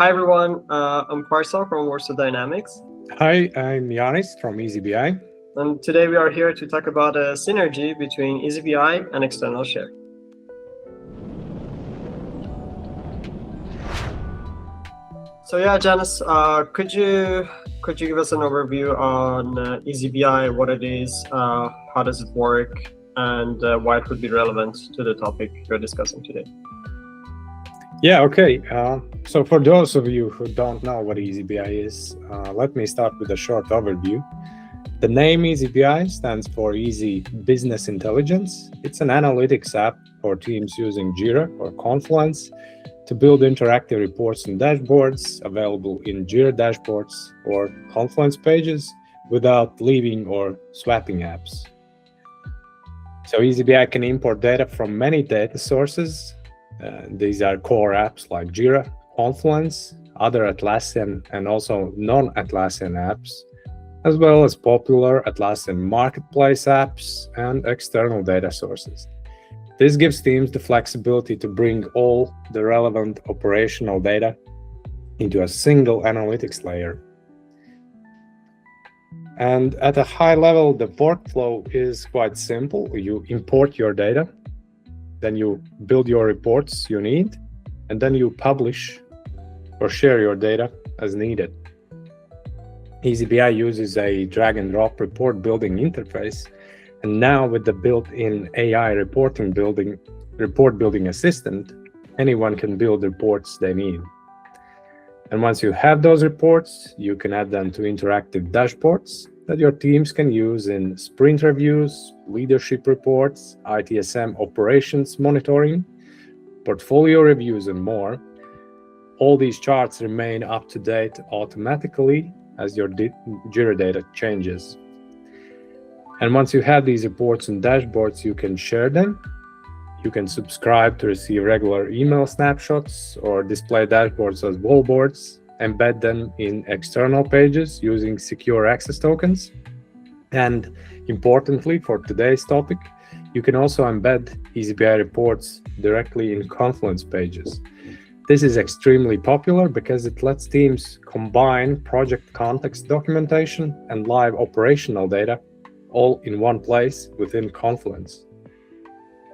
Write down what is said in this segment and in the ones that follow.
Hi everyone, I'm Farsal from Warsaw Dynamics, Hi, I'm Yanis from eazyBI. and today we are here to talk about a synergy between eazyBI and external share. So yeah, Janice, could you give us an overview on eazyBI, what it is, how does it work, and why it would be relevant to the topic we're discussing today? Yeah, okay. So for those of you who don't know what eazyBI is, let me start with a short overview. The name eazyBI stands for Easy Business Intelligence. It's an analytics app for teams using Jira or Confluence to build interactive reports and dashboards available in Jira dashboards or Confluence pages without leaving or swapping apps. So eazyBI can import data from many data sources. These are core apps like Jira, Confluence, other Atlassian and also non-Atlassian apps, as well as popular Atlassian marketplace apps and external data sources. This gives teams the flexibility to bring all the relevant operational data into a single analytics layer. And at a high level, the workflow is quite simple. You import your data, then you build your reports you need, and then you publish or share your data as needed. eazyBI uses a drag and drop report building interface, and now with the built-in AI report building assistant, anyone can build reports they need. And once you have those reports, you can add them to interactive dashboards that your teams can use in sprint reviews, leadership reports, ITSM operations monitoring, portfolio reviews, and more. All these charts remain up to date automatically as your Jira data changes. And once you have these reports and dashboards, you can share them. You can subscribe to receive regular email snapshots or display dashboards as wallboards, embed them in external pages using secure access tokens. And importantly, for today's topic, you can also embed eazyBI reports directly in Confluence pages. This is extremely popular because it lets teams combine project context documentation and live operational data all in one place within Confluence.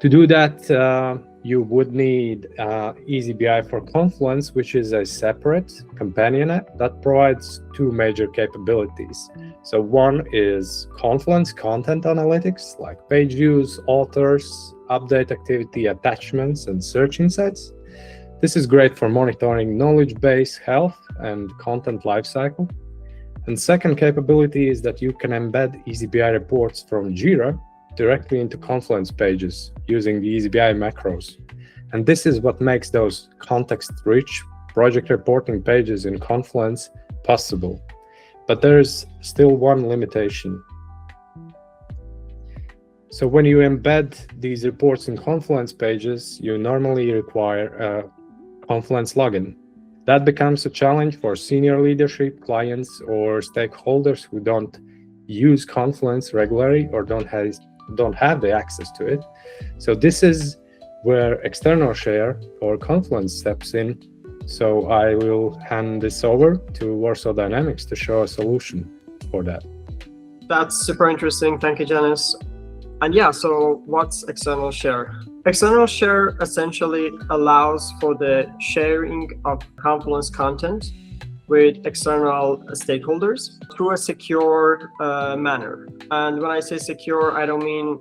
To do that, you would need eazyBI for Confluence, which is a separate companion app that provides two major capabilities. So one is Confluence content analytics, like page views, authors, update activity, attachments, and search insights. This is great for monitoring knowledge base health and content lifecycle. And second capability is that you can embed eazyBI reports from Jira directly into Confluence pages using the eazyBI macros. And this is what makes those context-rich project reporting pages in Confluence possible. But there's still one limitation. So when you embed these reports in Confluence pages, you normally require a Confluence login. That becomes a challenge for senior leadership, clients, or stakeholders who don't use Confluence regularly or don't have the access to it. So this is where external share or Confluence steps in. So I will hand this over to Warsaw Dynamics to show a solution for that. That's super interesting. Thank you, Janice. And yeah, so what's external share? External share essentially allows for the sharing of Confluence content with external stakeholders through a secure manner. And when I say secure, I don't mean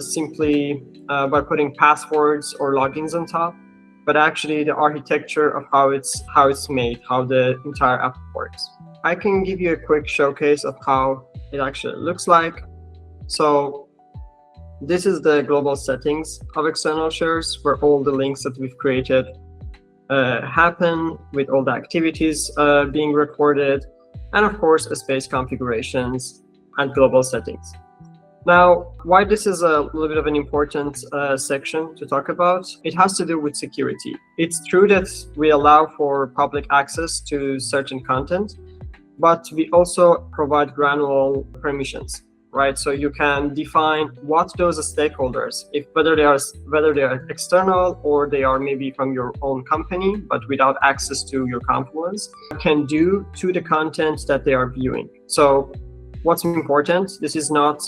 simply by putting passwords or logins on top, but actually the architecture of how it's made, how the entire app works. I can give you a quick showcase of how it actually looks like. So this is the global settings of external shares, where all the links that we've created happen, with all the activities being recorded, and of course space configurations and global settings. Now, why this is a little bit of an important section to talk about, it has to do with security. It's true that we allow for public access to certain content, but we also provide granular permissions. right? So you can define what those stakeholders, if whether they are external or they are maybe from your own company, but without access to your Confluence, can do to the content that they are viewing. So what's important, this is not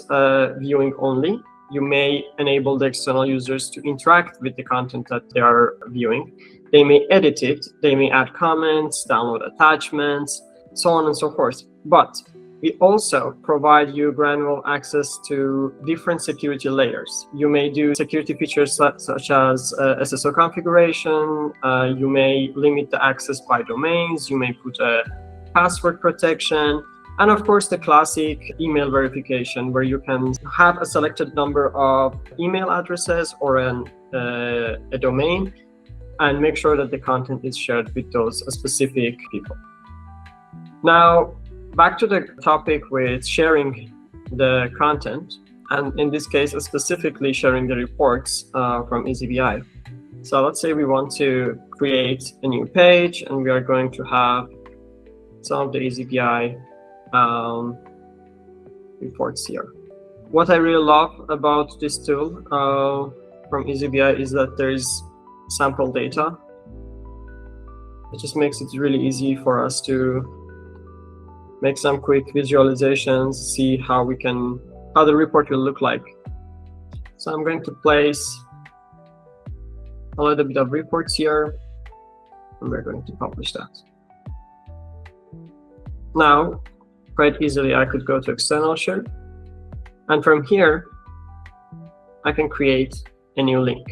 viewing only. You may enable the external users to interact with the content that they are viewing. They may edit it, they may add comments, download attachments, so on and so forth. But we also provide you granular access to different security layers. You may do security features such as SSO configuration. You may limit the access by domains. You may put a password protection. And of course, the classic email verification, where you can have a selected number of email addresses or a domain and make sure that the content is shared with those specific people. Now, back to the topic with sharing the content, and in this case, specifically sharing the reports from eazyBI. So let's say we want to create a new page, and we are going to have some of the eazyBI reports here. What I really love about this tool from eazyBI is that there is sample data. It just makes it really easy for us to make some quick visualizations, see how the report will look like. So I'm going to place a little bit of reports here, and we're going to publish that. Now, quite easily, I could go to external share, and from here, I can create a new link.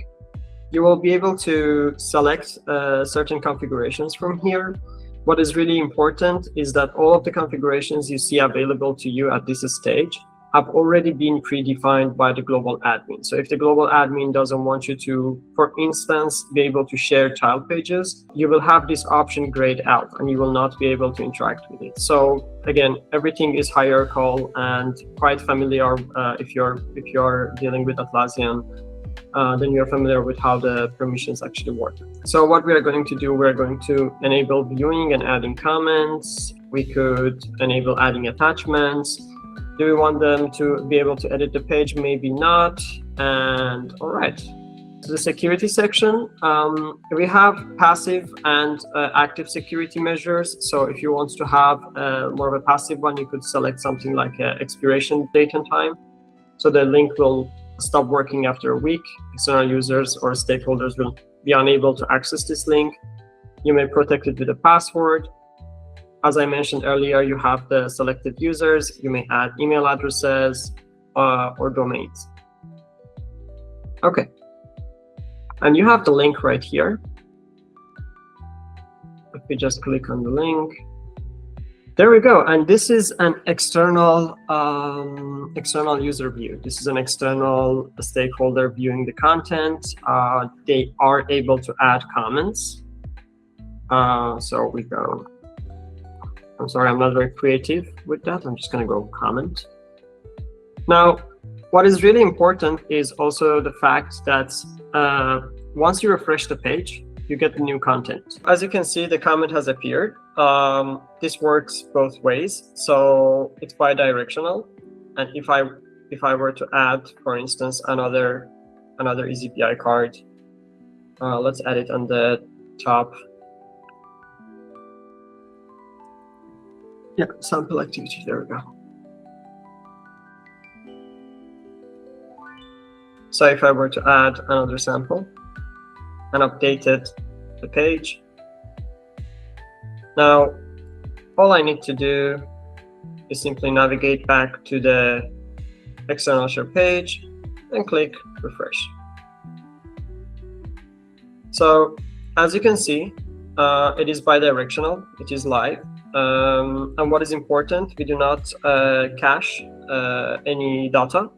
You will be able to select certain configurations from here. What is really important is that all of the configurations you see available to you at this stage have already been predefined by the global admin. So if the global admin doesn't want you to, for instance, be able to share child pages, you will have this option grayed out and you will not be able to interact with it. So again, everything is hierarchical and quite familiar. If you're dealing with Atlassian, then you're familiar with how the permissions actually work. So what we are going to do, we're going to enable viewing and adding comments. We could enable adding attachments. Do we want them to be able to edit the page? Maybe not. And all right. To the security section, we have passive and active security measures. So if you want to have more of a passive one, you could select something like expiration date and time. So the link will stop working after a week. External users or stakeholders will be unable to access this link. You may protect it with a password. As I mentioned earlier, you have the selected users. You may add email addresses or domains. Okay. And you have the link right here. If we just click on the link, there we go. And this is an external user view. This is an external stakeholder viewing the content. They are able to add comments. So we go. I'm sorry, I'm not very creative with that. I'm just going to go comment. Now, what is really important is also the fact that once you refresh the page, you get the new content. As you can see, the comment has appeared. This works both ways. So it's bi-directional. And if I were to add, for instance, another eazyBI card, let's add it on the top. Yeah, sample activity, there we go. So if I were to add another sample and updated the page, now all I need to do is simply navigate back to the external share page and click refresh. So as you can see, it is bi-directional, it is live. And what is important, we do not cache any data.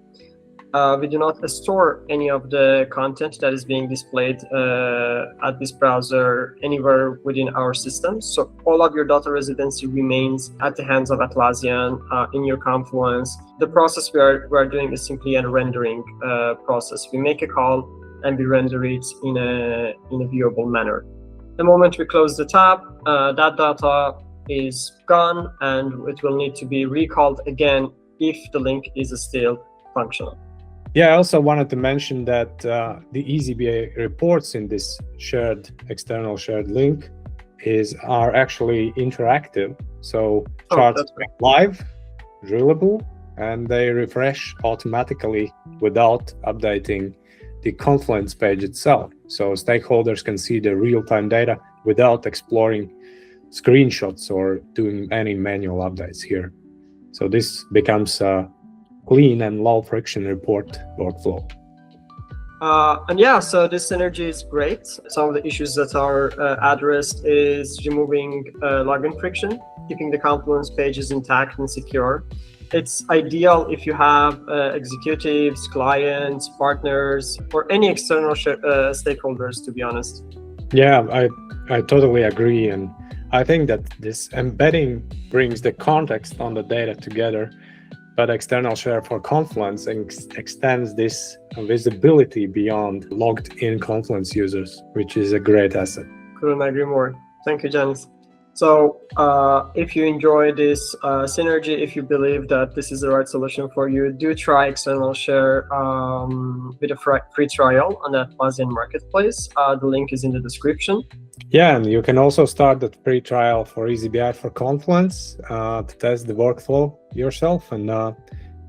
We do not store any of the content that is being displayed at this browser anywhere within our system. So all of your data residency remains at the hands of Atlassian in your Confluence. The process we are doing is simply a rendering process. We make a call and we render it in a viewable manner. The moment we close the tab, that data is gone and it will need to be recalled again if the link is still functional. Yeah, I also wanted to mention that the eazyBI reports in this external shared link are actually interactive. So charts are live, drillable, and they refresh automatically without updating the Confluence page itself. So stakeholders can see the real-time data without exploring screenshots or doing any manual updates here. So this becomes a clean and low friction report workflow. And yeah, so this synergy is great. Some of the issues that are addressed is removing login friction, keeping the Confluence pages intact and secure. It's ideal if you have executives, clients, partners, or any external stakeholders, to be honest. Yeah, I totally agree. And I think that this embedding brings the context on the data together, but external share for Confluence extends this visibility beyond logged-in Confluence users, which is a great asset. Couldn't agree more. Thank you, Janice. So if you enjoy this synergy, if you believe that this is the right solution for you, do try external share with a free trial on the Atlassian marketplace. The link is in the description. Yeah, and you can also start that free trial for eazyBI for Confluence to test the workflow yourself. And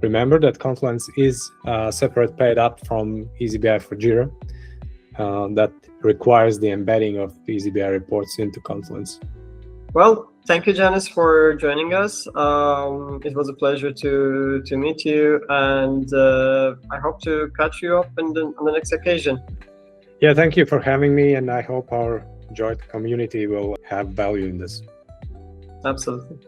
remember that Confluence is a separate paid app from eazyBI for Jira that requires the embedding of eazyBI reports into Confluence. Well, thank you, Janice, for joining us. It was a pleasure to meet you, and I hope to catch you up on the next occasion. Yeah, thank you for having me, and I hope our joint community will have value in this. Absolutely.